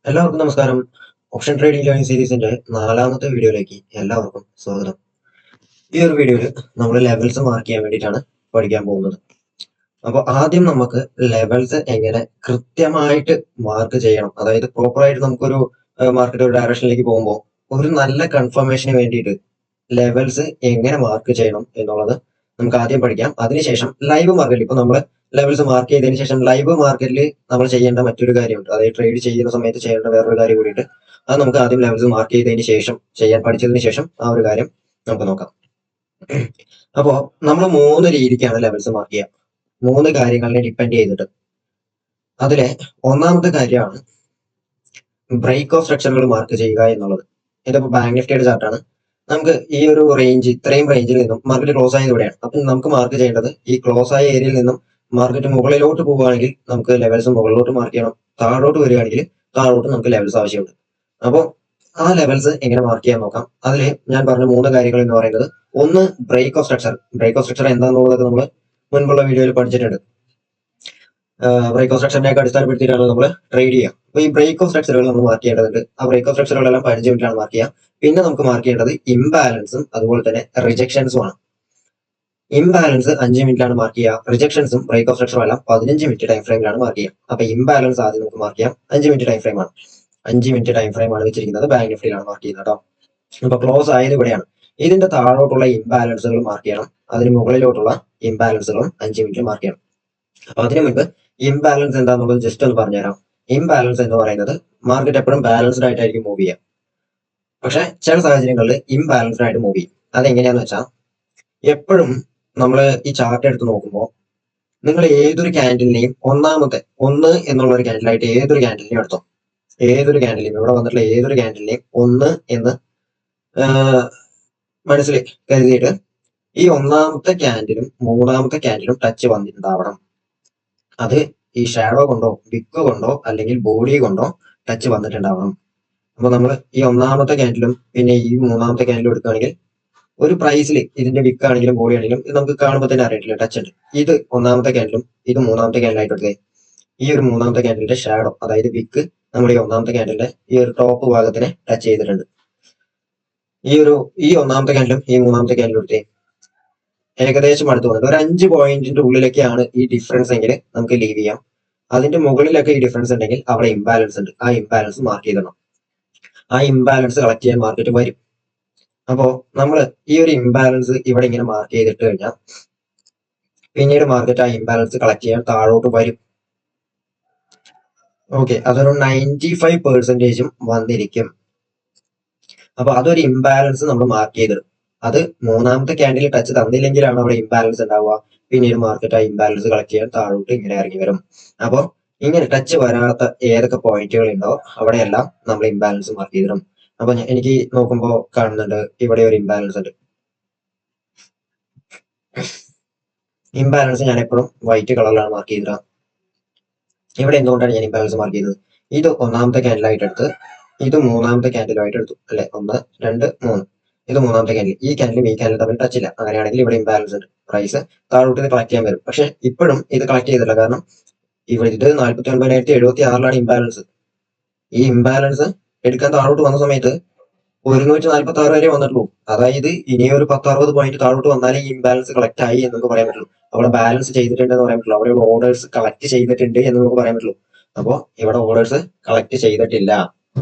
എല്ലാവർക്കും നമസ്കാരം. Option trading learning സീരീസിന്റെ 4ാമത്തെ വീഡിയോയിലേക്ക് എല്ലാവർക്കും സ്വാഗതം. ഈ ഒരു വീഡിയോയിൽ നമ്മൾ ലെവൽസ് മാർക്ക് ചെയ്യാൻ വേണ്ടിയിട്ടാണ് പഠിക്കാൻ പോകുന്നത്. അപ്പോൾ ആദ്യം നമുക്ക് ലെവൽസ് എങ്ങനെ കൃത്യമായിട്ട് മാർക്ക് ചെയ്യണം, അതായത് പ്രോപ്പറായിട്ട് നമുക്കൊരു മാർക്കറ്റ് ഒരു ഡയറക്ഷനിലേക്ക് പോകുമ്പോൾ ഒരു നല്ല കൺഫർമേഷന് വേണ്ടിയിട്ട് ലെവൽസ് എങ്ങനെ മാർക്ക് ചെയ്യണം എന്നുള്ളത് നമുക്ക് ആദ്യം പഠിക്കാം. അതിനുശേഷം ലൈവ് മാർക്കറ്റിൽ ഇപ്പൊ നമ്മൾ ലെവൽസ് മാർക്ക് ചെയ്തതിനു ശേഷം ലൈവ് മാർക്കറ്റിൽ നമ്മൾ ചെയ്യേണ്ട മറ്റൊരു കാര്യമുണ്ട്, അതായത് ട്രേഡ് ചെയ്യുന്ന സമയത്ത് ചെയ്യേണ്ട വേറൊരു കാര്യം കൂടിയിട്ട്. അത് നമുക്ക് ആദ്യം ലെവൽസ് മാർക്ക് ചെയ്തതിന് ശേഷം ചെയ്യാൻ പഠിച്ചതിന് ശേഷം ആ ഒരു കാര്യം നമുക്ക് നോക്കാം. അപ്പോൾ നമ്മൾ 3 രീതിക്കാണ് ലെവൽസ് മാർക്ക് ചെയ്യുക, 3 കാര്യങ്ങളെ ഡിപ്പെൻഡ് ചെയ്തിട്ട്. അതിലെ ഒന്നാമത്തെ കാര്യമാണ് ബ്രേക്ക് ഓഫ് സ്ട്രക്ചറുകൾ മാർക്ക് ചെയ്യുക എന്നുള്ളത്. ഇതിപ്പോ ബാങ്ക് നിഫ്റ്റിയുടെ ചാർട്ടാണ്. നമുക്ക് ഈ ഒരു റേഞ്ച്, ഇത്രയും റേഞ്ചിൽ നിന്നും മാർക്കറ്റ് ക്ലോസ് ആയത് ഇവിടെയാണ്. അപ്പം നമുക്ക് മാർക്ക് ചെയ്യേണ്ടത് ഈ ക്ലോസ് ആയ ഏരിയയിൽ നിന്നും മാർക്കറ്റ് മുകളിലോട്ട് പോവുകയാണെങ്കിൽ നമുക്ക് ലെവൽസ് മുകളിലോട്ട് മാർക്ക് ചെയ്യണം, താഴോട്ട് വരികയാണെങ്കിൽ താഴോട്ട് നമുക്ക് ലെവൽസ് ആവശ്യമുണ്ട്. അപ്പോൾ ആ ലെവൽസ് എങ്ങനെ മാർക്ക് ചെയ്യാൻ നോക്കാം. അതിൽ ഞാൻ പറഞ്ഞ 3 കാര്യങ്ങൾ എന്ന് പറയുന്നത്, ഒന്ന് break of structure. Break of structure എന്താണെന്നുള്ളത് നമ്മൾ മുൻപുള്ള വീഡിയോയിൽ പഠിച്ചിട്ടുണ്ട്. ബ്രേക്ക് ഓഫ് സ്ട്രക്ചറിനെ ഒക്കെ അടിസ്ഥാനപ്പെടുത്തിയിട്ടാണ് നമ്മൾ ട്രേഡ് ചെയ്യുക. അപ്പൊ ഈ ബ്രേക്ക് ഓഫ് സ്ട്രക്ചറുകൾ നമ്മൾ മാർക്ക് ചെയ്യേണ്ടതുണ്ട്. ആ ബ്രേക്ക് ഓഫ് സ്ട്രക്ചറുകളെല്ലാം 15 മിനിറ്റാണ് മാർക്ക് ചെയ്യുക. പിന്നെ നമുക്ക് മാർക്ക് ചെയ്യേണ്ടത് ഇംബാലൻസും അതുപോലെ തന്നെ റിജക്ഷൻസും ആണ്. ഇംബാലൻസ് 5 മിനിറ്റിലാണ് മാർക്ക് ചെയ്യുക, റിജക്ഷൻസും ബ്രേക്ക് ഓഫ് സ്ട്രക്ചറും എല്ലാം 15 മിനിറ്റ് ടൈം ഫ്രെയിമിലാണ് മാർക്ക് ചെയ്യുക. അപ്പൊ ഇംബാലൻസ് ആദ്യം നമുക്ക് മാർക്ക് ചെയ്യാം. 5 മിനിറ്റ് ടൈം ഫ്രെയിം ആണ്, 5 മിനിറ്റ് ടൈം ഫ്രെയിം ആണ് വെച്ചിരിക്കുന്നത്. ബാങ്ക് നിഫ്റ്റിയിലാണ് മാർക്ക് ചെയ്യുന്നത് കേട്ടോ. അപ്പൊ ക്ലോസ് ആയത് ഇവിടെയാണ്. ഇതിന്റെ താഴോട്ടുള്ള ഇംബാലൻസുകൾ മാർക്ക് ചെയ്യണം, അതിന് മുകളിലോട്ടുള്ള ഇംബാലൻസുകളും 5 മിനിറ്റ് മാർക്ക് ചെയ്യണം. അപ്പൊ അതിനു മുൻപ് ഇംബാലൻസ് എന്താണെന്നുള്ളത് ജസ്റ്റ് ഒന്ന് പറഞ്ഞുതരാം. ഇംബാലൻസ് എന്ന് പറയുന്നത് മാർക്കറ്റ് എപ്പോഴും ബാലൻസ്ഡ് ആയിട്ടായിരിക്കും മൂവ് ചെയ്യുക, പക്ഷെ ചില സാഹചര്യങ്ങളിൽ ഇംബാലൻസ്ഡ് ആയിട്ട് മൂവ് ചെയ്യും. അതെങ്ങനെയാന്ന് വെച്ചാൽ, എപ്പോഴും നമ്മൾ ഈ ചാർട്ട് എടുത്ത് നോക്കുമ്പോൾ നിങ്ങൾ ഏതൊരു ക്യാൻഡിലിനെയും ഒന്നാമത്തെ 1 എന്നുള്ള ഒരു ക്യാൻഡിലായിട്ട് ഏതൊരു ക്യാൻഡിലിനെയും എടുത്തോ, ഏതൊരു ക്യാൻഡിലെയും ഇവിടെ വന്നിട്ടുള്ള ഏതൊരു ക്യാൻഡിലിനെയും 1 എന്ന് മനസ്സിൽ കരുതിയിട്ട് ഈ ഒന്നാമത്തെ ക്യാൻഡിലും 3ാമത്തെ ക്യാൻഡിലും ടച്ച് വന്നിട്ടുണ്ടാവണം. അത് ഈ ഷാഡോ കൊണ്ടോ വിക്ക് കൊണ്ടോ അല്ലെങ്കിൽ ബോഡി കൊണ്ടോ ടച്ച് വന്നിട്ടുണ്ടാവണം. അപ്പൊ നമ്മൾ ഈ ഒന്നാമത്തെ ക്യാൻഡിലും പിന്നെ ഈ 3ാമത്തെ ക്യാൻഡിലും എടുക്കുകയാണെങ്കിൽ ഒരു പ്രൈസിൽ ഇതിന്റെ വിക്ക് ആണെങ്കിലും ബോഡി ആണെങ്കിലും ഇത് നമുക്ക് കാണുമ്പോൾ തന്നെ അറിയിട്ടില്ല ടച്ച് ഉണ്ട്. ഇത് ഒന്നാമത്തെ ക്യാൻഡിലും ഇത് 3ാമത്തെ ക്യാൻഡിലായിട്ട് എടുത്തേ. ഈ ഒരു 3ാമത്തെ ക്യാൻഡിലിന്റെ ഷാഡോ, അതായത് വിക്ക് നമ്മുടെ ഈ ഒന്നാമത്തെ ക്യാൻഡിലിന്റെ ഈ ഒരു ടോപ്പ് ഭാഗത്തിനെ ടച്ച് ചെയ്തിട്ടുണ്ട്. ഈ ഒന്നാമത്തെ ക്യാൻഡിലും ഈ 3ാമത്തെ ക്യാൻഡിലും എടുത്തേ. ഏകദേശം അടുത്ത് വന്നിട്ട് ഒരു 5 പോയിന്റിന്റെ ഉള്ളിലൊക്കെയാണ് ഈ ഡിഫറൻസ് എങ്കിൽ നമുക്ക് ലീവ് ചെയ്യാം. അതിന്റെ മുകളിലൊക്കെ ഈ ഡിഫറൻസ് ഉണ്ടെങ്കിൽ അവിടെ ഇംബാലൻസ് ഉണ്ട്, ആ ഇംബാലൻസ് മാർക്ക് ചെയ്തിടണം. ആ ഇംബാലൻസ് കളക്ട് ചെയ്യാൻ മാർക്കറ്റ് വരും. അപ്പോ നമ്മൾ ഈ ഒരു ഇംബാലൻസ് ഇവിടെ ഇങ്ങനെ മാർക്ക് ചെയ്തിട്ട് കഴിഞ്ഞാൽ പിന്നീട് മാർക്കറ്റ് ആ ഇംബാലൻസ് കളക്ട് ചെയ്യാൻ താഴോട്ട് വരും. ഓക്കെ, അതൊരു 95% വന്നിരിക്കും. അപ്പൊ അതൊരു ഇംബാലൻസ് നമ്മൾ മാർക്ക് ചെയ്തിടും. അത് 3ാമത്തെ ക്യാൻഡിൽ ടച്ച് തന്നില്ലെങ്കിലാണ് അവിടെ ഇംബാലൻസ് ഉണ്ടാവുക. പിന്നീട് മാർക്കറ്റ് ആ ഇംബാലൻസ് കളക്ട് ചെയ്യാൻ താഴോട്ട് ഇങ്ങനെ ഇറങ്ങി വരും. അപ്പോൾ ഇങ്ങനെ ടച്ച് വരാത്ത ഏതൊക്കെ പോയിന്റുകൾ ഉണ്ടോ അവിടെയെല്ലാം നമ്മൾ ഇംബാലൻസ് മാർക്ക് ചെയ്തിടും. അപ്പൊ എനിക്ക് നോക്കുമ്പോൾ കാണുന്നുണ്ട് ഇവിടെ ഒരു ഇംബാലൻസ് ഉണ്ട്. ഇംബാലൻസ് ഞാൻ എപ്പോഴും വൈറ്റ് കളറിലാണ് മാർക്ക് ചെയ്തിടുക. ഇവിടെ എന്തുകൊണ്ടാണ് ഞാൻ ഇംബാലൻസ് മാർക്ക് ചെയ്തത്? ഇത് 1ാമത്തെ ക്യാൻഡിലായിട്ട് എടുത്ത് ഇത് 3ാമത്തെ ക്യാൻഡിലുമായിട്ട് എടുത്തു അല്ലെ, 1 2 3. ഇത് 3ാമത്തെ ക്യാൻഡിൽ, ഈ ക്യാൻഡിലും ഈ ക്യാൻഡിലും തമ്മിൽ ടച്ച് ഇല്ല. അങ്ങനെയാണെങ്കിൽ ഇവിടെ ഇംബാലൻസ് ഉണ്ട്, പ്രൈസ് താഴോട്ട് ഇത് കളക്ട് ചെയ്യാൻ വരും. പക്ഷെ ഇപ്പോഴും ഇത് കളക്ട് ചെയ്തില്ല, കാരണം ഇവിടെ ഇത് 49,076 ഇംബാലൻസ്. ഈ ഇംബാലൻസ് എടുക്കാൻ താഴോട്ട് വന്ന സമയത്ത് 146 വരെ വന്നിട്ടുള്ളൂ. അതായത് ഇനി ഒരു 10-60 പോയിന്റ് താഴോട്ട് വന്നാലേ ഈ ഇംബാലൻസ് കളക്ട് ആയി എന്ന് നമുക്ക് പറയാൻ പറ്റുള്ളൂ. അവിടെ ബാലൻസ് ചെയ്തിട്ടുണ്ട് എന്ന് പറയാൻ പറ്റുള്ളൂ, അവിടെ ഓർഡേഴ്സ് കളക്ട് ചെയ്തിട്ടുണ്ട് എന്ന് നമുക്ക് പറയാൻ പറ്റുള്ളൂ. അപ്പോൾ ഇവിടെ ഓർഡേഴ്സ് കളക്ട് ചെയ്തിട്ടില്ല.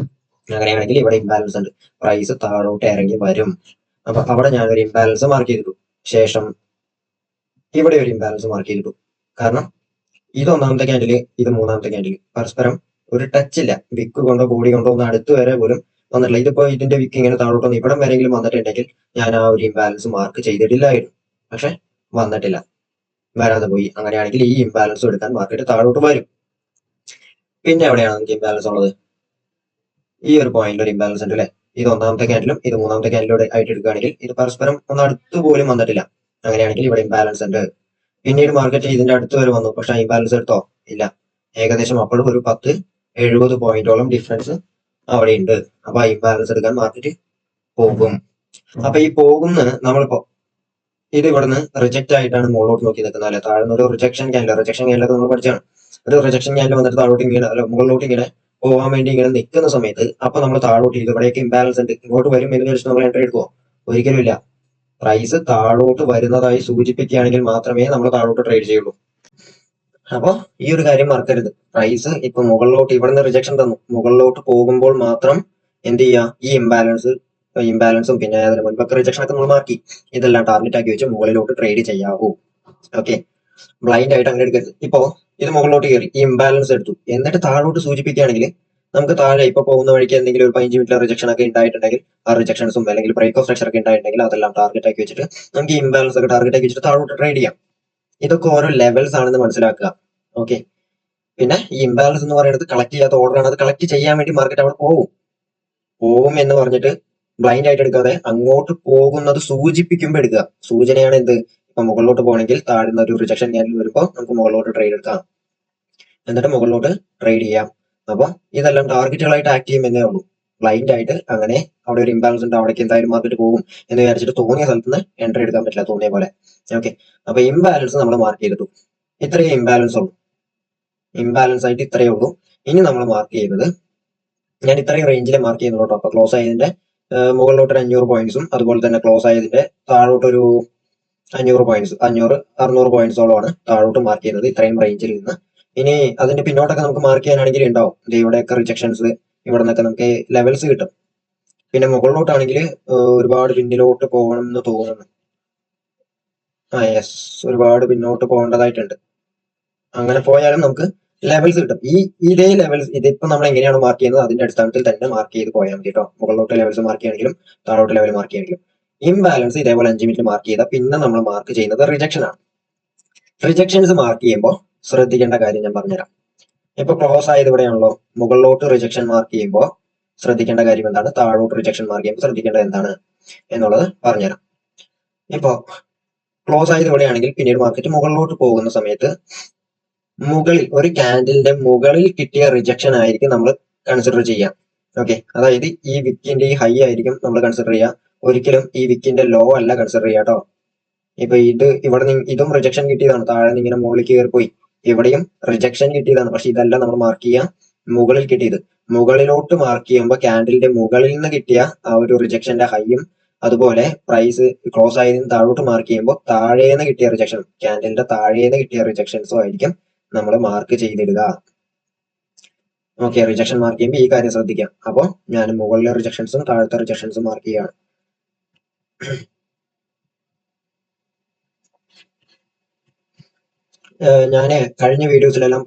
അങ്ങനെയാണെങ്കിൽ ഇവിടെ ഇംബാലൻസ് ഉണ്ട്, പ്രൈസ് താഴോട്ട് ഇറങ്ങി വരും. അപ്പൊ അവിടെ ഞാൻ ഒരു ഇംബാലൻസ് മാർക്ക് ചെയ്തിട്ടു. ശേഷം ഇവിടെ ഒരു ഇംബാലൻസ് മാർക്ക് ചെയ്തിട്ടു. കാരണം ഇത് 1ാമത്തെ ക്യാൻഡില്, ഇത് 3ാമത്തെ ക്യാൻഡില് പരസ്പരം ഒരു ടച്ച് ഇല്ല. വിക്ക് കൊണ്ടോ ബോഡി കൊണ്ടോ ഒന്ന് അടുത്ത് വരെ പോലും വന്നിട്ടില്ല. ഇതിപ്പോ ഇതിന്റെ വിക്ക് ഇങ്ങനെ താഴോട്ട് വന്ന് ഇവിടം വരെയെങ്കിലും വന്നിട്ടുണ്ടെങ്കിൽ ഞാൻ ആ ഒരു ഇംബാലൻസ് മാർക്ക് ചെയ്തിട്ടില്ലായിരുന്നു. പക്ഷെ വന്നിട്ടില്ല, വരാതെ പോയി. അങ്ങനെയാണെങ്കിൽ ഈ ഇംബാലൻസ് എടുക്കാൻ മാർക്കറ്റ് താഴോട്ട് വരും. പിന്നെ എവിടെയാണ് നമുക്ക് ഇംബാലൻസ് ഉള്ളത്? ഈ ഒരു പോയിന്റിൽ ഒരു ഇംബാലൻസ് ഉണ്ട് അല്ലെ. ഇത് 1ാമത്തെ ക്യാൻഡിലും ഇത് 3ാമത്തെ ക്യാൻഡിലൂടെ ആയിട്ട് എടുക്കുകയാണെങ്കിൽ ഇത് പരസ്പരം ഒന്ന് അടുത്ത് പോലും വന്നിട്ടില്ല. അങ്ങനെയാണെങ്കിൽ ഇവിടെ ഇംബാലൻസ് ഉണ്ട്. പിന്നീട് മാർക്കറ്റ് ഇതിന്റെ അടുത്ത് വരെ വന്നു, പക്ഷെ ഇംബാലൻസ് എടുത്തോ? ഇല്ല. ഏകദേശം അപ്പോഴും ഒരു 10-70 പോയിന്റോളം ഡിഫറൻസ് അവിടെ ഉണ്ട്. അപ്പൊ ആ ഇംബാലൻസ് എടുക്കാൻ മാർക്കറ്റ് പോകും. അപ്പൊ ഈ പോകുന്ന നമ്മളിപ്പോ ഇത് ഇവിടുന്ന് റിജക്റ്റ് ആയിട്ടാണ് മുകളിലോട്ട് നോക്കി നിൽക്കുന്നത് അല്ലെ. താഴ്ന്ന ഒരു റിജക്ഷൻ ക്യാൻഡിൽ നമ്മൾ പഠിച്ചാണ്. ഒരു റിജക്ഷൻ ക്യാൻഡിൽ വന്നിട്ട് താഴോട്ട് ഇങ്ങനെ അല്ല മുകളിലോട്ട് ഇങ്ങനെ പോകാൻ വേണ്ടി ഇങ്ങനെ നിൽക്കുന്ന സമയത്ത് അപ്പൊ നമ്മൾ താഴോട്ട് ചെയ്ത് ഇവിടേക്ക് ഇംബാലൻസ് ഉണ്ട്, ഇങ്ങോട്ട് വരും എന്ന് വെച്ചിട്ട് നമ്മൾ എൻട്രി എടുക്കുമോ? ഒരിക്കലും ഇല്ല. പ്രൈസ് താഴോട്ട് വരുന്നതായി സൂചിപ്പിക്കുകയാണെങ്കിൽ മാത്രമേ നമ്മൾ താഴോട്ട് ട്രേഡ് ചെയ്യുള്ളൂ. അപ്പൊ ഈ ഒരു കാര്യം മറക്കരുത്. പ്രൈസ് ഇപ്പൊ മുകളിലോട്ട് ഇവിടുന്ന് റിജക്ഷൻ തന്നു, മുകളിലോട്ട് പോകുമ്പോൾ മാത്രം എന്ത് ചെയ്യുക, ഈ ഇംബാലൻസും പിന്നെ അതിന് മുൻപൊക്കെ റിജക്ഷൻ ഒക്കെ നമ്മൾ മാറ്റി ഇതെല്ലാം ടാർഗറ്റ് ആക്കി വെച്ച് മുകളിലോട്ട് ട്രേഡ് ചെയ്യാവൂ. ഓക്കെ, ബ്ലൈൻഡ് ആയിട്ട് അങ്ങനെ എടുക്കരുത്. ഇപ്പോ ഇത് മുകളിലോട്ട് കയറി ഈ ഇംബാലൻസ് എടുത്തു, എന്നിട്ട് താഴോട്ട് സൂചിപ്പിക്കുകയാണെങ്കിൽ നമുക്ക് താഴെ ഇപ്പൊ പോകുന്ന വഴിക്ക് എന്തെങ്കിലും ഒരു 15 മിനിറ്റ് റിജക്ഷൻ ഒക്കെ ഉണ്ടായിട്ടുണ്ടെങ്കിൽ ആ റിജക്ഷൻസും അല്ലെങ്കിൽ ബ്രേക്ക് ഓഫ് സ്ട്രക്ചർ ഒക്കെ ഉണ്ടായിട്ടുണ്ടെങ്കിൽ അതെല്ലാം ടാർഗറ്റ് ആക്കി വെച്ചിട്ട് നമുക്ക് ഈ ഇംബാലൻസ് ഒക്കെ ടാർഗറ്റ് ആക്കി വെച്ചിട്ട് താഴോട്ട് ട്രേഡ് ചെയ്യാം. ഇതൊക്കെ ഓരോ ലെവൽസ് ആണെന്ന് മനസ്സിലാക്കുക. ഓക്കെ, പിന്നെ ഈ ഇംബാലൻസ് എന്ന് പറയുന്നത് കളക്ട് ചെയ്യാത്ത ഓർഡർ ആണ്. അത് കളക്ട് ചെയ്യാൻ വേണ്ടി മാർക്കറ്റ് അവിടെ പോകും എന്ന് പറഞ്ഞിട്ട് ബ്ലൈൻഡ് ആയിട്ട് എടുക്കാതെ അങ്ങോട്ട് പോകുന്നത് സൂചിപ്പിക്കുമ്പോൾ എടുക്കുക. സൂചനയാണ് എന്ത്, ഇപ്പൊ മുകളിലോട്ട് പോകണമെങ്കിൽ താഴ്ന്ന ഒരു റിജക്ഷൻ ക്യാൻഡിൽ വരുമ്പോൾ നമുക്ക് മുകളിലോട്ട് ട്രേഡ് എടുക്കാം, എന്നിട്ട് മുകളിലോട്ട് ട്രേഡ് ചെയ്യാം. അപ്പൊ ഇതെല്ലാം ടാർഗറ്റുകളായിട്ട് ആക്ട് ചെയ്യുമെന്നേ ഉള്ളൂ. ബ്ലൈൻഡ് ആയിട്ട് അങ്ങനെ അവിടെ ഒരു ഇംബാലൻസ് ഉണ്ട്, അവിടേക്ക് എന്തായാലും മാർക്കറ്റ് പോകും എന്ന് വിചാരിച്ചിട്ട് തോന്നിയ സ്ഥലത്ത് നിന്ന് എൻട്രി എടുക്കാൻ പറ്റില്ല, തോന്നിയ പോലെ. ഓക്കെ, അപ്പൊ ഇംബാലൻസ് നമ്മൾ മാർക്ക് ചെയ്തിട്ടു. ഇത്രയേ ഇംബാലൻസ് ഉള്ളൂ, ഇംബാലൻസ് ആയിട്ട് ഇത്രയേ ഉള്ളൂ. ഇനി നമ്മൾ മാർക്ക് ചെയ്യുന്നത്, ഞാൻ ഇത്രയും റേഞ്ചിലെ മാർക്ക് ചെയ്യുന്നുള്ളൂ കേട്ടോ. അപ്പൊ ക്ലോസ് ആയതിന്റെ മുകളിലോട്ട് ഒരു 500 പോയിന്റ്സും അതുപോലെ തന്നെ ക്ലോസ് ആയതിന്റെ താഴോട്ട് ഒരു 600 പോയിന്റ്സോളമാണ് താഴോട്ട് മാർക്ക് ചെയ്യുന്നത്, ഇത്രയും റേഞ്ചിൽ നിന്ന്. ഇനി അതിന്റെ പിന്നോട്ടൊക്കെ നമുക്ക് മാർക്ക് ചെയ്യാനാണെങ്കിൽ ഉണ്ടാവും, ഇവിടെയൊക്കെ റിജക്ഷൻസ്, ഇവിടെ നിന്നൊക്കെ നമുക്ക് ലെവൽസ് കിട്ടും. പിന്നെ മുകളിലോട്ടാണെങ്കിൽ ഒരുപാട് പിന്നിലോട്ട് പോകണം എന്ന് തോന്നുന്നു. യെസ്, ഒരുപാട് പിന്നോട്ട് പോകേണ്ടതായിട്ടുണ്ട്. അങ്ങനെ പോയാലും നമുക്ക് ലെവൽസ് കിട്ടും. ഇതേ ലെവൽസ് ഇതിപ്പോ നമ്മൾ എങ്ങനെയാണ് മാർക്ക് ചെയ്യുന്നത് അതിന്റെ അടിസ്ഥാനത്തിൽ തന്നെ മാർക്ക് ചെയ്ത് പോയാൽ മതി കേട്ടോ. മുകളിലോട്ട് ലെവൽസ് മാർക്ക് ചെയ്യണമെങ്കിലും താഴോട്ട് ലെവൽ മാർക്ക് ചെയ്യണമെങ്കിലും ഇംബാലൻസ് ഇതേപോലെ 5 മിനിറ്റ് മാർക്ക് ചെയ്താൽ പിന്നെ നമ്മൾ മാർക്ക് ചെയ്യുന്നത് റിജക്ഷൻ ആണ്. റിജക്ഷൻസ് മാർക്ക് ചെയ്യുമ്പോൾ ശ്രദ്ധിക്കേണ്ട കാര്യം ഞാൻ പറഞ്ഞുതരാം. ഇപ്പൊ ക്ലോസ് ആയത് ഇവിടെയാണല്ലോ, മുകളിലോട്ട് റിജക്ഷൻ മാർക്ക് ചെയ്യുമ്പോൾ ശ്രദ്ധിക്കേണ്ട കാര്യം എന്താണ്, താഴോട്ട് റിജക്ഷൻ മാർക്ക് ചെയ്യുമ്പോൾ ശ്രദ്ധിക്കേണ്ടത് എന്താണ് എന്നുള്ളത് പറഞ്ഞുതരാം. ഇപ്പൊ ക്ലോസ് ആയത് ഇവിടെയാണെങ്കിൽ പിന്നീട് മാർക്കറ്റ് മുകളിലോട്ട് പോകുന്ന സമയത്ത് മുകളിൽ ഒരു ക്യാൻഡിലിന്റെ മുകളിൽ കിട്ടിയ റിജക്ഷൻ ആയിരിക്കും നമ്മൾ കൺസിഡർ ചെയ്യാം. ഓക്കെ, അതായത് ഈ വിക്കിന്റെ ഈ ഹൈ ആയിരിക്കും നമ്മൾ കൺസിഡർ ചെയ്യുക, ഒരിക്കലും ഈ വിക്കിന്റെ ലോ അല്ല കൺസിഡർ ചെയ്യുക കേട്ടോ. ഇപ്പൊ ഇവിടെ ഇതും റിജക്ഷൻ കിട്ടിയതാണ്, താഴെ നിന്ന് ഇങ്ങനെ മുകളിൽ കയറിപ്പോയി, ഇവിടെയും റിജക്ഷൻ കിട്ടിയതാണ്. പക്ഷെ ഇതല്ല നമ്മൾ മാർക്ക് ചെയ്യുക, മുകളിൽ കിട്ടിയത്. മുകളിലോട്ട് മാർക്ക് ചെയ്യുമ്പോൾ ക്യാൻഡിലിന്റെ മുകളിൽ നിന്ന് കിട്ടിയ ആ ഒരു റിജക്ഷന്റെ ഹൈയും അതുപോലെ പ്രൈസ് ക്ലോസ് ആയതിന് താഴോട്ട് മാർക്ക് ചെയ്യുമ്പോൾ താഴേന്ന് കിട്ടിയ റിജക്ഷൻ, ക്യാൻഡിലിന്റെ താഴേന്ന് കിട്ടിയ റിജക്ഷൻസും ആയിരിക്കും നമ്മൾ മാർക്ക് ചെയ്തിടുക. ഓക്കെ, റിജക്ഷൻ മാർക്ക് ചെയ്യുമ്പോൾ ഈ കാര്യം ശ്രദ്ധിക്കാം. അപ്പോൾ ഞാൻ മുകളിലെ റിജക്ഷൻസും താഴത്തെ റിജക്ഷൻസും മാർക്ക് ചെയ്യുകയാണ്. ഞാൻ കഴിഞ്ഞ വീഡിയോസിലെല്ലാം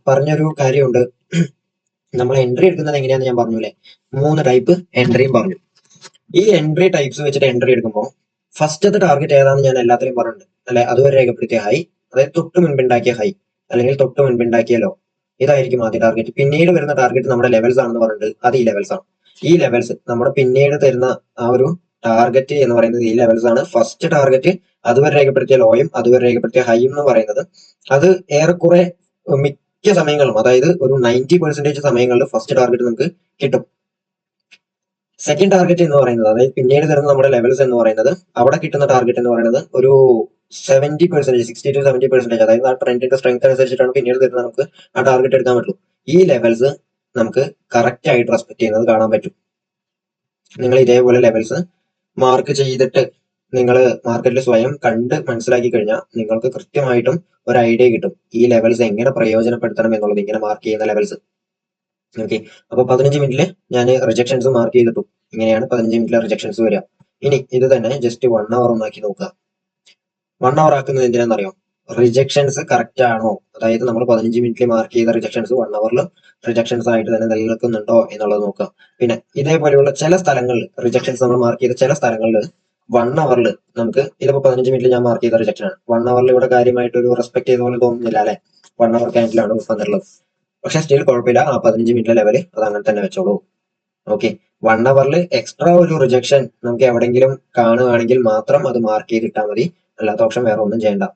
പറഞ്ഞൊരു കാര്യമുണ്ട്, നമ്മൾ എൻട്രി എടുക്കുന്നത് എങ്ങനെയാന്ന് ഞാൻ പറഞ്ഞൂലേ, 3 ടൈപ്പ് എൻട്രിയും പറഞ്ഞു. ഈ എൻട്രി ടൈപ്സ് വെച്ചിട്ട് എൻട്രി എടുക്കുമ്പോൾ ഫസ്റ്റത്തെ ടാർഗറ്റ് ഏതാണെന്ന് ഞാൻ എല്ലാത്തിലും പറഞ്ഞിട്ടുണ്ട് അല്ലെ. അതുവരെ രേഖപ്പെടുത്തിയ ഹൈ, അതായത് തൊട്ട് മുൻപുണ്ടാക്കിയ ഹൈ അല്ലെങ്കിൽ തൊട്ട് മുൻപുണ്ടാക്കിയ ലോ, ഇതായിരിക്കും ആദ്യ ടാർഗറ്റ്. പിന്നീട് വരുന്ന ടാർഗറ്റ് നമ്മുടെ ലെവൽസ് ആണെന്ന് പറഞ്ഞിട്ടുണ്ട്, അത് ഈ ലെവൽസ് ആണ്. ഈ ലെവൽസ് നമ്മുടെ പിന്നീട് തരുന്ന ആ ഒരു ടാർഗറ്റ് എന്ന് പറയുന്നത് ഈ ലെവൽസ് ആണ്. ഫസ്റ്റ് ടാർഗറ്റ് അതുവരെ രേഖപ്പെടുത്തിയ ലോയും അതുവരെ രേഖപ്പെടുത്തിയ ഹൈയും എന്ന് പറയുന്നത് അത് ഏറെക്കുറെ മിക്ക സമയങ്ങളും, അതായത് ഒരു 90% സമയങ്ങളിൽ ഫസ്റ്റ് ടാർഗറ്റ് നമുക്ക് കിട്ടും. സെക്കൻഡ് ടാർഗറ്റ് എന്ന് പറയുന്നത്, അതായത് പിന്നീട് തരുന്ന നമ്മുടെ ലെവൽസ് എന്ന് പറയുന്നത്, അവിടെ കിട്ടുന്ന ടാർഗറ്റ് എന്ന് പറയുന്നത് ഒരു 70%, 60 to 70%, അതായത് ആ ട്രെൻഡിന്റെ സ്ട്രെങ്ത് അനുസരിച്ചിട്ടാണ് പിന്നീട് തരുന്നത് നമുക്ക് ആ ടാർഗറ്റ് എടുക്കാൻ പറ്റുള്ളൂ. ഈ ലെവൽസ് നമുക്ക് കറക്റ്റ് ആയിട്ട് റെസ്പെക്ട് ചെയ്യുന്നത് കാണാൻ പറ്റും. നിങ്ങൾ ഇതേപോലെ ലെവൽസ് മാർക്ക് ചെയ്തിട്ട് നിങ്ങൾ മാർക്കറ്റിൽ സ്വയം കണ്ട് മനസ്സിലാക്കി കഴിഞ്ഞാൽ നിങ്ങൾക്ക് കൃത്യമായിട്ടും ഒരു ഐഡിയ കിട്ടും ഈ ലെവൽസ് എങ്ങനെ പ്രയോജനപ്പെടുത്തണം എന്നുള്ളത്, ഇങ്ങനെ മാർക്ക് ചെയ്യുന്ന ലെവൽസ്. ഓക്കെ, അപ്പൊ 15 മിനിറ്റില് ഞാൻ റിജക്ഷൻസ് മാർക്ക് ചെയ്തിട്ടു. ഇങ്ങനെയാണ് 15 മിനിറ്റിലെ റിജക്ഷൻസ് വരിക. ഇനി ഇത് തന്നെ ജസ്റ്റ് 1 അവർ ഒന്നാക്കി നോക്കുക. 1 അവർ ആക്കുന്നത് എന്തിനാണെന്നറിയോ, റിജക്ഷൻസ് കറക്റ്റ് ആണോ, അതായത് നമ്മൾ 15 മിനിറ്റിൽ മാർക്ക് ചെയ്ത റിജക്ഷൻസ് 1 അവറിൽ റിജക്ഷൻസ് ആയിട്ട് തന്നെ നിലനിൽക്കുന്നുണ്ടോ എന്നുള്ളത് നോക്കുക. പിന്നെ ഇതേപോലെയുള്ള ചില സ്ഥലങ്ങളിൽ റിജക്ഷൻസ് നമ്മൾ മാർക്ക് ചെയ്ത ചില സ്ഥലങ്ങളിൽ 1 അവറിൽ നമുക്ക്, ഇതിപ്പോ 15 മിനിറ്റിൽ ഞാൻ മാർക്ക് ചെയ്ത റിജക്ഷൻ ആണ്, 1 അവറിൽ ഇവിടെ കാര്യമായിട്ട് ഒരു റെസ്പെക്ട് ചെയ്ത പോലെ തോന്നുന്നില്ല അല്ലെ, 1 അവർ ക്യാൻഡിലാണ് വന്നിട്ടുള്ളത്. പക്ഷെ സ്റ്റിൽ കുഴപ്പമില്ല, ആ 15 മിനിറ്റിലെ ലെവല് അത് അങ്ങനെ തന്നെ വെച്ചോളൂ. ഓക്കെ, 1 അവറിൽ എക്സ്ട്രാ ഒരു റിജക്ഷൻ നമുക്ക് എവിടെങ്കിലും കാണുകയാണെങ്കിൽ മാത്രം അത് മാർക്ക് ചെയ്തിട്ടാൽ മതി, അല്ലാത്ത ഓപ്ഷൻ വേറെ ഒന്നും ചെയ്യണ്ട.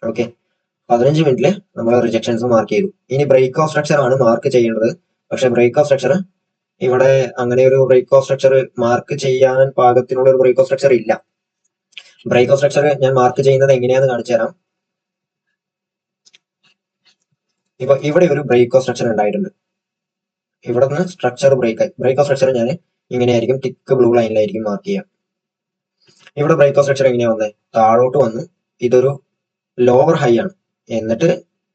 ഓക്കെ, 15 മിനിറ്റില് നമ്മൾ റിജക്ഷൻസ് മാർക്ക് ചെയ്തു. ഇനി ബ്രേക്ക് ഓഫ് സ്ട്രക്ചർ ആണ് മാർക്ക് ചെയ്യേണ്ടത്. പക്ഷെ ബ്രേക്ക് ഓഫ് സ്ട്രക്ചർ ഇവിടെ അങ്ങനെ ഒരു ബ്രേക്ക് ഓഫ് സ്ട്രക്ചർ മാർക്ക് ചെയ്യാൻ പാകത്തിനുള്ള ഒരു ബ്രേക്ക് ഓഫ് സ്ട്രക്ചർ ഇല്ല. ബ്രേക്ക് ഓഫ് സ്ട്രക്ചർ ഞാൻ മാർക്ക് ചെയ്യുന്നത് എങ്ങനെയാന്ന് കാണിച്ചു തരാം. ഇപ്പൊ ഇവിടെ ഒരു ബ്രേക്ക് ഓഫ് സ്ട്രക്ചർ ഉണ്ടായിട്ടുണ്ട്, ഇവിടെ നിന്ന് സ്ട്രക്ചർ ബ്രേക്ക് ഓഫ് സ്ട്രക്ചർ ഞാൻ ഇങ്ങനെയായിരിക്കും തിക്ക് ബ്ലൂ ലൈനിലായിരിക്കും മാർക്ക് ചെയ്യാം. ഇവിടെ ബ്രേക്ക് ഓഫ് സ്ട്രക്ചർ എങ്ങനെയാ വന്നത്? താഴോട്ട് വന്നു, ഇതൊരു ലോവർ ഹൈ ആണ്, എന്നിട്ട്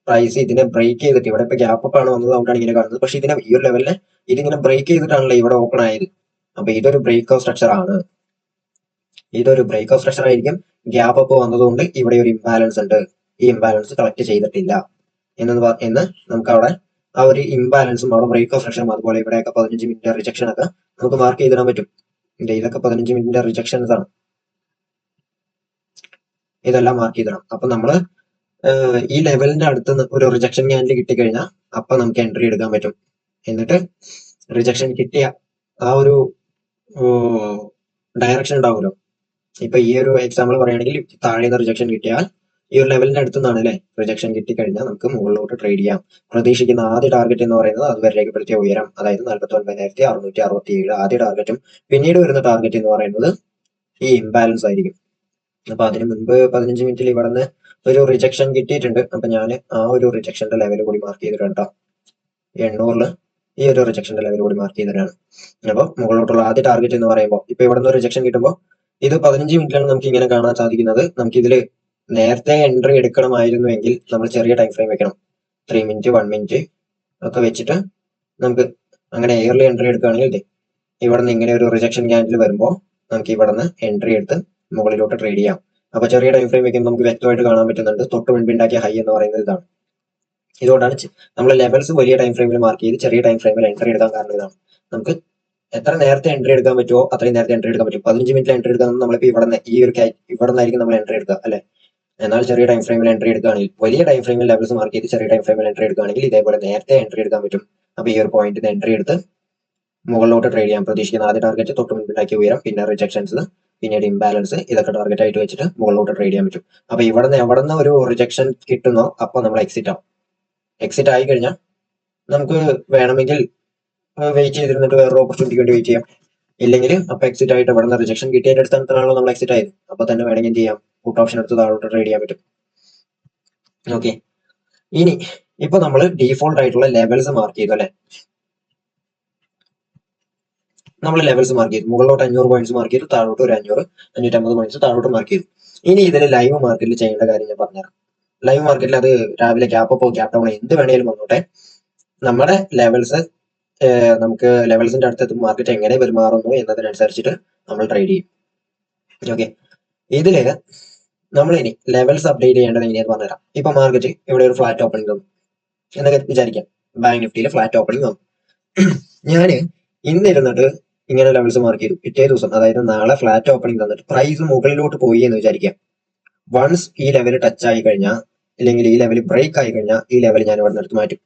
പ്രൈസ് ഇതിനെ ബ്രേക്ക് ചെയ്തിട്ട് ഇവിടെ ഇപ്പൊ ഗ്യാപ്പ് അപ്പ് ആണ് വന്നത്, അതുകൊണ്ടാണ് ഇങ്ങനെ കാണുന്നത്. പക്ഷെ ഇതിനെ ഈ ഒരു ലെവലിനെ ഇതിങ്ങനെ ബ്രേക്ക് ചെയ്തിട്ടാണല്ലോ ഇവിടെ ഓപ്പൺ ആയത്. അപ്പൊ ഇതൊരു ബ്രേക്ക് ഓഫ് സ്ട്രക്ചർ ആണ്. ഇതൊരു ബ്രേക്ക് ഓഫ് സ്ട്രക്ചർ ആയിരിക്കും. ഗ്യാപ്പ് അപ്പ് വന്നതുകൊണ്ട് ഇവിടെ ഒരു ഇംബാലൻസ് ഉണ്ട്. ഈ ഇംബാലൻസ് കളക്ട് ചെയ്തിട്ടില്ല എന്ന് നമുക്ക് അവിടെ ആ ഒരു ഇംബാലൻസും അവിടെ ബ്രേക്ക് ഓഫ് സ്ട്രക്ചറും അതുപോലെ ഇവിടെയൊക്കെ 15 മിനിറ്റ് റിജക്ഷൻ ഒക്കെ നമുക്ക് മാർക്ക് ചെയ്തിടാൻ പറ്റും. ഇതൊക്കെ 15 മിനിറ്റ് റിജക്ഷൻസ് ആണ്. ഇതെല്ലാം മാർക്ക് ചെയ്തിടാം. അപ്പൊ നമ്മള് ഈ ലെവലിന്റെ അടുത്ത് ഒരു റിജക്ഷൻ ക്യാൻഡിൽ കിട്ടിക്കഴിഞ്ഞാൽ അപ്പൊ നമുക്ക് എൻട്രി എടുക്കാൻ പറ്റും. എന്നിട്ട് റിജക്ഷൻ കിട്ടിയ ആ ഒരു ഡയറക്ഷൻ ഉണ്ടാവുമല്ലോ. ഇപ്പൊ ഈ ഒരു എക്സാമ്പിൾ പറയുകയാണെങ്കിൽ താഴെ നിന്ന് റിജക്ഷൻ കിട്ടിയാൽ ഈ ഒരു ലെവലിന്റെ അടുത്ത് നിന്നാണ് അല്ലെ റിജക്ഷൻ കിട്ടിക്കഴിഞ്ഞാൽ നമുക്ക് മുകളിലോട്ട് ട്രേഡ് ചെയ്യാം. പ്രതീക്ഷിക്കുന്ന ആദ്യ ടാർഗറ്റ് എന്ന് പറയുന്നത് അതുവരെ രേഖപ്പെടുത്തിയ ഉയരം, അതായത് 49,667 ആദ്യ ടാർഗറ്റും പിന്നീട് വരുന്ന ടാർഗറ്റ് എന്ന് പറയുന്നത് ഈ ഇംബാലൻസ് ആയിരിക്കും. അപ്പൊ അതിന് മുൻപ് 15 മിനിറ്റിൽ ഇവിടെ നിന്ന് ഒരു റിജക്ഷൻ കിട്ടിയിട്ടുണ്ട്. അപ്പൊ ഞാൻ ആ ഒരു റിജക്ഷന്റെ ലെവൽ കൂടി മാർക്ക് ചെയ്തിട്ടുണ്ട്. 800 ഈ ഒരു റിജക്ഷന്റെ ലെവൽ കൂടി മാർക്ക് ചെയ്തിട്ടാണ്. അപ്പൊ മുകളിലോട്ടുള്ള ആദ്യ ടാർഗറ്റ് എന്ന് പറയുമ്പോൾ ഇപ്പൊ ഇവിടെ നിന്ന് റിജക്ഷൻ കിട്ടുമ്പോൾ ഇത് 15 മിനിറ്റിലാണ് നമുക്ക് ഇങ്ങനെ കാണാൻ സാധിക്കുന്നത്. നമുക്ക് ഇതിൽ നേരത്തെ എൻട്രി എടുക്കണമായിരുന്നുവെങ്കിൽ നമ്മൾ ചെറിയ ടൈം ഫ്രെയിം വെക്കണം. 3 മിനിറ്റ് 1 മിനിറ്റ് ഒക്കെ വെച്ചിട്ട് നമുക്ക് അങ്ങനെ എയർലി എൻട്രി എടുക്കുകയാണെങ്കിൽ ഇവിടെ നിന്ന് ഇങ്ങനെ ഒരു റിജക്ഷൻ ക്യാൻഡിൽ വരുമ്പോൾ നമുക്ക് ഇവിടെ നിന്ന് എൻട്രി എടുത്ത് മുകളിലോട്ട് ട്രേഡ് ചെയ്യാം. അപ്പൊ ചെറിയ ടൈം ഫ്രെയിം വെക്കുമ്പോൾ നമുക്ക് വ്യക്തമായിട്ട് കാണാൻ പറ്റുന്നുണ്ട്. തൊട്ട് മുൻപുണ്ടാക്കിയ ഹൈ എന്ന് പറയുന്നത് ഇതാണ്. ഇതുകൊണ്ടാണ് നമ്മൾ ലെവൽസ് വലിയ ടൈം ഫ്രെയിമിൽ മാർക്ക് ചെയ്ത് ചെറിയ ടൈം ഫ്രെയിമിൽ എൻട്രി എടുക്കാൻ കാരണം ഇതാണ്. നമുക്ക് എത്ര നേരത്തെ എൻട്രി എടുക്കാൻ പറ്റുമോ അത്രയും നേരത്തെ എൻട്രി എടുക്കാൻ പറ്റും. 15 മിനിറ്റിൽ എൻട്രി എടുക്കാൻ നമ്മളിപ്പോൾ ഇവിടെ ഈ ഒരു ഇവിടെ നിന്നായിരിക്കും നമ്മൾ എൻട്രി എടുക്കുക അല്ലെ. എന്നാൽ ചെറിയ ടൈം ഫ്രെയിമിൽ എൻട്രി എടുക്കുകയാണെങ്കിൽ വലിയ ടൈം ഫ്രെയിമിൽ ലെവൽസ് മാർക്ക് ചെയ്ത് ചെറിയ ടൈം ഫ്രെയിമിൽ എൻട്രി എടുക്കുകയാണെങ്കിൽ ഇതേപോലെ നേരത്തെ എൻട്രി എടുക്കാൻ പറ്റും. അപ്പൊ ഈ ഒരു പോയിന്റിൽ എൻട്രി എടുത്ത് മുകളിലോട്ട് ട്രേഡ് ചെയ്യാം. പ്രതീക്ഷിക്കുന്ന ആദ്യ ടാർഗറ്റ് തൊട്ട് മുൻപുണ്ടാക്കിയ ഉയരം, പിന്നെ റിജക്ഷൻസ്, പിന്നീട് ഇംബാലൻസ്, ഇതൊക്കെ ടാർഗറ്റ് ആയിട്ട് വെച്ചിട്ട് മുകളിലോട്ട് ട്രേഡ് ചെയ്യാൻ പറ്റും. അപ്പൊ ഇവിടെ നിന്ന് എവിടെ നിന്ന് ഒരു റിജക്ഷൻ കിട്ടുന്നോ അപ്പൊ നമ്മൾ എക്സിറ്റ് ആവും. എക്സിറ്റ് ആയി കഴിഞ്ഞാൽ നമുക്ക് വേണമെങ്കിൽ വെയിറ്റ് ചെയ്തിരുന്നിട്ട് വേറൊരു ഓപ്പർച്യൂണിറ്റിക്ക് വേണ്ടി വെയിറ്റ് ചെയ്യാം. ഇല്ലെങ്കിൽ അപ്പൊ എക്സിറ്റ് ആയിട്ട് ഇവിടെ നിന്ന് റിജക്ഷൻ കിട്ടിയതിന്റെ അടിസ്ഥാനത്തിലാണല്ലോ നമ്മൾ എക്സിറ്റ് ആയത്. അപ്പൊ തന്നെ വേണമെങ്കിൽ എന്ത് ചെയ്യാം, പുട്ട് ഓപ്ഷൻ എടുത്ത് താഴോട്ട് ട്രേഡ് ചെയ്യാൻ പറ്റും. ഓക്കെ, ഇനി ഇപ്പൊ നമ്മൾ ഡീഫോൾട്ട് ആയിട്ടുള്ള ലെവൽസ് മാർക്ക് ചെയ്തു അല്ലെ. നമ്മൾ ലെവൽസ് മാർക്ക് ചെയ്തു. മുകളിലോട്ട് 500 പോയിന്റ്സ് മാർക്ക് ചെയ്തു, താഴോട്ട് ഒരു 500 550 പോയിന്റ്സ് താഴോട്ട് മാർക്ക് ചെയ്തു. ഇനി ഇതിൽ ലൈവ് മാർക്കറ്റിൽ ചെയ്യേണ്ട കാര്യം ഞാൻ പറഞ്ഞുതരാം. ലൈവ് മാർക്കറ്റിൽ അത് രാവിലെ ഗ്യാപ്പ് അപ്പോ ഗ്യാപ്പ് ഡൗൺ എന്ത് വേണേലും വന്നോട്ടെ, നമ്മുടെ ലെവൽസ് നമുക്ക് ലെവൽസിന്റെ അടുത്ത് മാർക്കറ്റ് എങ്ങനെ പെരുമാറുന്നു എന്നതിനനുസരിച്ചിട്ട് നമ്മൾ ട്രേഡ് ചെയ്യും. ഓക്കെ, ഇതില് നമ്മൾ ഇനി ലെവൽസ് അപ്ഡേറ്റ് ചെയ്യേണ്ടത് എങ്ങനെയാന്ന് പറഞ്ഞുതരാം. ഇപ്പൊ മാർക്കറ്റ് ഇവിടെ ഒരു ഫ്ലാറ്റ് ഓപ്പണിംഗ് തന്നു എന്നൊക്കെ വിചാരിക്കാം. ബാങ്ക് നിഫ്റ്റിയിൽ ഫ്ലാറ്റ് ഓപ്പണിംഗ് വന്നു. ഞാന് ഇന്നിരുന്നിട്ട് ഇങ്ങനെ ലെവൽസ് മാർക്ക് ചെയ്തു. പിറ്റേ ദിവസം അതായത് നാളെ ഫ്ലാറ്റ് ഓപ്പണിംഗ് തന്നിട്ട് പ്രൈസ് മുകളിലോട്ട് പോയി എന്ന് വിചാരിക്കാം. വൺസ് ഈ ലെവൽ ടച്ച് ആയി കഴിഞ്ഞാൽ, അല്ലെങ്കിൽ ഈ ലെവൽ ബ്രേക്ക് ആയി കഴിഞ്ഞാൽ, ഈ ലെവൽ ഞാൻ ഇവിടെ നിന്ന് മാറ്റും.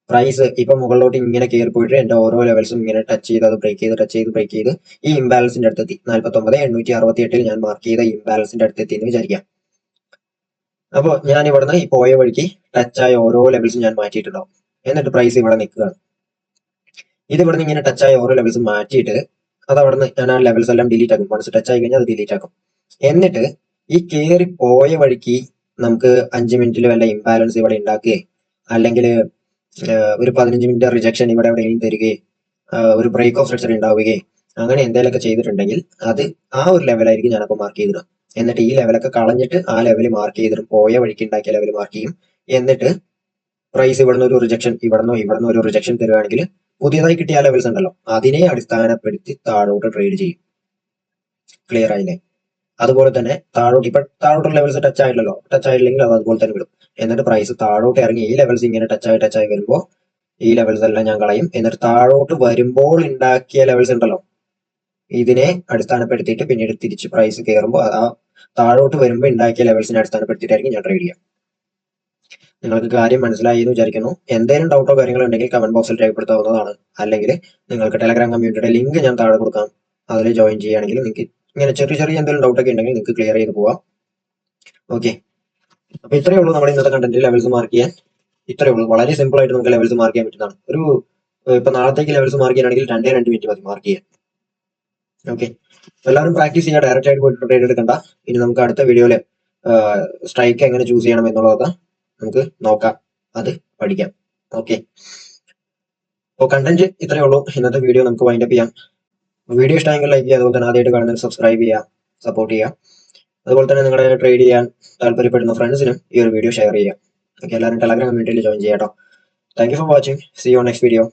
പ്രൈസ് ഇപ്പൊ മുകളിലോട്ട് ഇങ്ങനെ കയറി പോയിട്ട് എന്റെ ഓരോ ലെവൽസും ഇങ്ങനെ ടച്ച് ചെയ്ത് അത് ബ്രേക്ക് ചെയ്ത് ടച്ച് ചെയ്ത് ബ്രേക്ക് ചെയ്ത് ഈ ഇംബാലൻസിന്റെ അടുത്തെത്തി. 49,868 ഞാൻ മാർക്ക് ചെയ്ത ഇംബാലൻസിന്റെ അടുത്തെത്തി എന്ന് വിചാരിക്കാം. അപ്പോൾ ഞാൻ ഇവിടുന്ന് ഈ പോയ വഴിക്ക് ടച്ചായ ഓരോ ലെവൽസും ഞാൻ മാറ്റിയിട്ടുണ്ടാവും. എന്നിട്ട് പ്രൈസ് ഇവിടെ നിൽക്കുകയാണ്. ഇത് ഇവിടുന്ന് ഇങ്ങനെ ടച്ചായ ഓരോ ലെവൽസും മാറ്റിയിട്ട് അത് അവിടുന്ന് ഞാൻ ആ ലെവൽസ് എല്ലാം ഡിലീറ്റ് ആക്കും. വൺസ് ടച്ച് ആയി കഴിഞ്ഞാൽ അത് ഡിലീറ്റ് ആക്കും. എന്നിട്ട് ഈ കയറി പോയ വഴിക്ക് നമുക്ക് 5 മിനിറ്റിൽ വല്ല ഇംബാലൻസ് ഇവിടെ ഉണ്ടാക്കുകയും അല്ലെങ്കിൽ ഒരു 15 മിനിറ്റ് റിജക്ഷൻ ഇവിടെ എവിടെയെങ്കിലും തരികയും ഒരു ബ്രേക്ക് ഓഫ് സ്ട്രക്ചർ ഉണ്ടാവുകയും അങ്ങനെ എന്തെങ്കിലുമൊക്കെ ചെയ്തിട്ടുണ്ടെങ്കിൽ അത് ആ ഒരു ലെവലായിരിക്കും ഞാനപ്പോൾ മാർക്ക് ചെയ്തിടുക. എന്നിട്ട് ഈ ലെവലൊക്കെ കളഞ്ഞിട്ട് ആ ലെവൽ മാർക്ക് ചെയ്തിടും. പോയ വഴിക്ക് ഉണ്ടാക്കിയ ലെവൽ മാർക്ക് ചെയ്യും. എന്നിട്ട് പ്രൈസ് ഇവിടുന്ന് ഒരു റിജക്ഷൻ ഇവിടുന്ന് ഒരു റിജക്ഷൻ തരുവാണെങ്കിൽ പുതിയതായി കിട്ടിയ ലെവൽസ് ഉണ്ടല്ലോ അതിനെ അടിസ്ഥാനപ്പെടുത്തി താഴോട്ട് ട്രേഡ് ചെയ്യും. ക്ലിയർ ആയില്ലേ? അതുപോലെ തന്നെ താഴോട്ടുള്ള ലെവൽസ് ടച്ച് ആയില്ലല്ലോ, ടച്ച് ആയില്ലെങ്കിൽ അത് അതുപോലെ തന്നെ വിടും. എന്നിട്ട് പ്രൈസ് താഴോട്ട് ഇറങ്ങി ഈ ലെവൽസ് ഇങ്ങനെ ടച്ച് ആയി വരുമ്പോൾ ഈ ലെവൽസ് എല്ലാം ഞാൻ കളയും. എന്നിട്ട് താഴോട്ട് വരുമ്പോൾ ഉണ്ടാക്കിയ ലെവൽസ് ഉണ്ടല്ലോ ഇതിനെ അടിസ്ഥാനപ്പെടുത്തിയിട്ട് പിന്നീട് തിരിച്ച് പ്രൈസ് കയറുമ്പോൾ ആ താഴോട്ട് വരുമ്പോൾ ഉണ്ടാക്കിയ ലെവൽസിനെ അടിസ്ഥാനപ്പെടുത്തിയിട്ടായിരിക്കും ഞാൻ ട്രേഡ് ചെയ്യാം. നിങ്ങൾക്ക് കാര്യം മനസ്സിലായി എന്ന് വിചാരിക്കുന്നു. എന്തെങ്കിലും ഡൗട്ടോ കാര്യങ്ങളോ ഉണ്ടെങ്കിൽ കമന്റ് ബോക്സിൽ രേഖപ്പെടുത്താവുന്നതാണ്. അല്ലെങ്കിൽ നിങ്ങൾക്ക് ടെലഗ്രാം കമ്മ്യൂണിറ്റിയുടെ ലിങ്ക് ഞാൻ താഴെ കൊടുക്കാം. അതിൽ ജോയിൻ ചെയ്യുകയാണെങ്കിൽ നിങ്ങൾക്ക് ഇങ്ങനെ ചെറിയ എന്തെങ്കിലും ഡൗട്ട് ഒക്കെ ഉണ്ടെങ്കിൽ നിങ്ങൾക്ക് ക്ലിയർ ചെയ്ത് പോവാം. ഓക്കെ, അപ്പൊ ഇത്രയേ ഉള്ളൂ നമ്മുടെ ഇന്നത്തെ കണ്ടന്റ്. ലെവൽസ് മാർക്ക് ചെയ്യാൻ ഇത്രയേ ഉള്ളൂ. വളരെ സിമ്പിൾ ആയിട്ട് നമുക്ക് ലെവൽസ് മാർക്ക് ചെയ്യാൻ പറ്റുന്നതാണ്. ഒരു ഇപ്പൊ നാളത്തേക്ക് ലെവൽസ് മാർക്ക് ചെയ്യാനാണെങ്കിൽ 2 മിനിറ്റ് മതി മാർക്ക് ചെയ്യാൻ. ഓക്കെ, എല്ലാവരും പ്രാക്ടീസ് ചെയ്യാൻ ഡയറക്റ്റ് ആയിട്ട് പോയിട്ട് ട്രേഡ് എടുക്കണ്ട. ഇനി നമുക്ക് അടുത്ത വീഡിയോയില് സ്ട്രൈക്ക് എങ്ങനെ ചൂസ് ചെയ്യണം എന്നുള്ളതൊക്കെ നമുക്ക് നോക്കാം, അത് പഠിക്കാം. ഓക്കെ, അപ്പോൾ കണ്ടന്റ് ഇത്രയേ ഉള്ളൂ. ഇന്നത്തെ വീഡിയോ നമുക്ക് വൈൻഡപ്പ് ചെയ്യാം. വീഡിയോ ഇഷ്ടമെങ്കിൽ ലൈക്ക് ചെയ്യുക, അതുപോലെ തന്നെ ആദ്യമായിട്ട് കാണുന്നതിന് സബ്സ്ക്രൈബ് ചെയ്യുക, സപ്പോർട്ട് ചെയ്യുക. അതുപോലെ തന്നെ നിങ്ങളുടെ ട്രേഡ് ചെയ്യാൻ താല്പര്യപ്പെടുന്ന ഫ്രണ്ട്സിനും ഈ ഒരു വീഡിയോ ഷെയർ ചെയ്യുക. ഓക്കെ, എല്ലാവരും ടെലഗ്രാം കമ്മ്യൂണിറ്റിയിൽ ജോയിൻ ചെയ്യാം കേട്ടോ. Thank you for watching. See you next video.